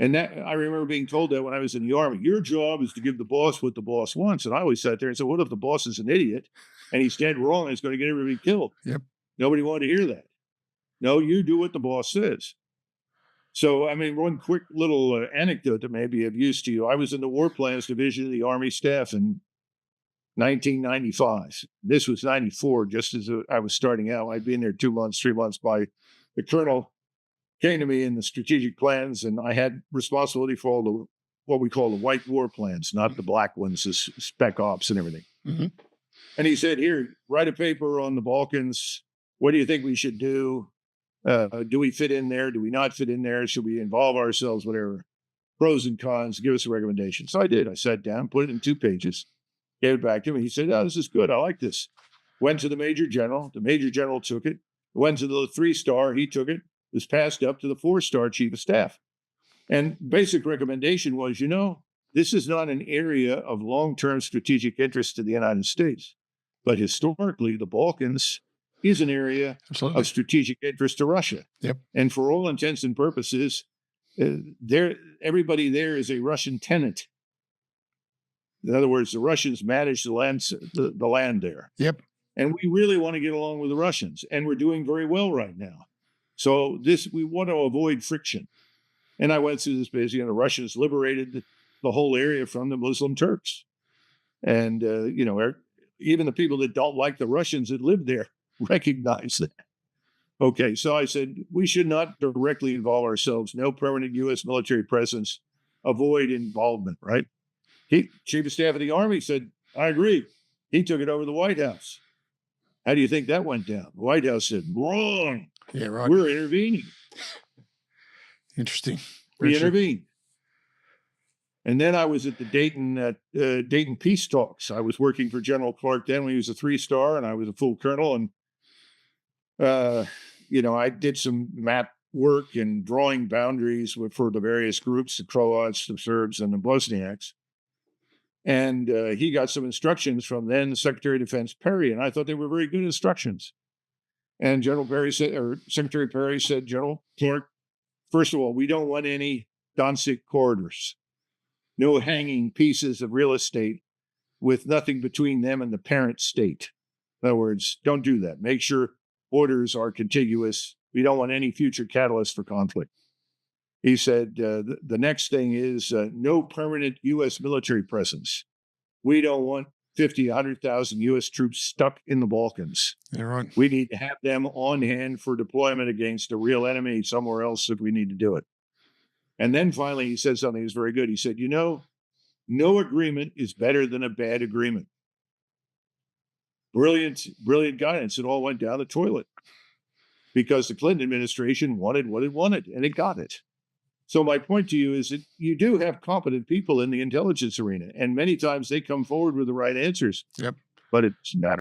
And that I remember being told that when I was in the Army, your job is to give the boss what the boss wants. And I always sat there and said, what if the boss is an idiot and he's dead wrong and it's going to get everybody killed? Yep. Nobody wanted to hear that. No, you do what the boss says. So, I mean, one quick little anecdote that maybe of use to you. I was in the War Plans Division of the Army Staff in 1995. This was 94, just as I was starting out. I'd been there 2 months, 3 months. By the colonel came to me in the strategic plans, and I had responsibility for all the what we call the white war plans, not the black ones, the spec ops and everything. Mm-hmm. And he said, here, write a paper on the Balkans. What do you think we should do? Do we fit in there? Do we not fit in there? Should we involve ourselves? Whatever. Pros and cons, give us a recommendation. So I did. I sat down, put it in 2 pages, gave it back to him. He said, oh, this is good. I like this. Went to the Major General. The Major General took it. Went to the 3-star. He took it. Was passed up to the 4-star Chief of Staff. And basic recommendation was, this is not an area of long-term strategic interest to the United States. But historically, the Balkans is an area Absolutely. of strategic interest to Russia. Yep. And for all intents and purposes, everybody there is a Russian tenant. In other words, the Russians manage the land there. Yep. And we really want to get along with the Russians, and we're doing very well right now. So we want to avoid friction. And I went through this basically, and the Russians liberated the whole area from the Muslim Turks. And, even the people that don't like the Russians that live there recognize that. Okay, so I said, we should not directly involve ourselves. No permanent U.S. military presence. Avoid involvement, right? Chief of Staff of the Army said, I agree. He took it over to the White House. How do you think that went down? The White House said, wrong. Yeah, right. We're intervening. Interesting. We intervened. And then I was at the Dayton peace talks. I was working for General Clark then when he was a 3-star, and I was a full colonel. And, I did some map work and drawing boundaries for the various groups, the Croats, the Serbs, and the Bosniaks. And he got some instructions from then Secretary of Defense Perry, and I thought they were very good instructions. And Secretary Perry said, General Clark, first of all, we don't want any Danzig corridors. No hanging pieces of real estate with nothing between them and the parent state. In other words, don't do that. Make sure borders are contiguous. We don't want any future catalyst for conflict. He said, the next thing is no permanent U.S. military presence. We don't want 50, 100,000 U.S. troops stuck in the Balkans. Yeah, right. We need to have them on hand for deployment against a real enemy somewhere else if we need to do it. And then finally, he said something that was very good. He said, no agreement is better than a bad agreement. Brilliant, brilliant guidance. It all went down the toilet because the Clinton administration wanted what it wanted, and it got it. So my point to you is that you do have competent people in the intelligence arena, and many times they come forward with the right answers. Yep. But it's not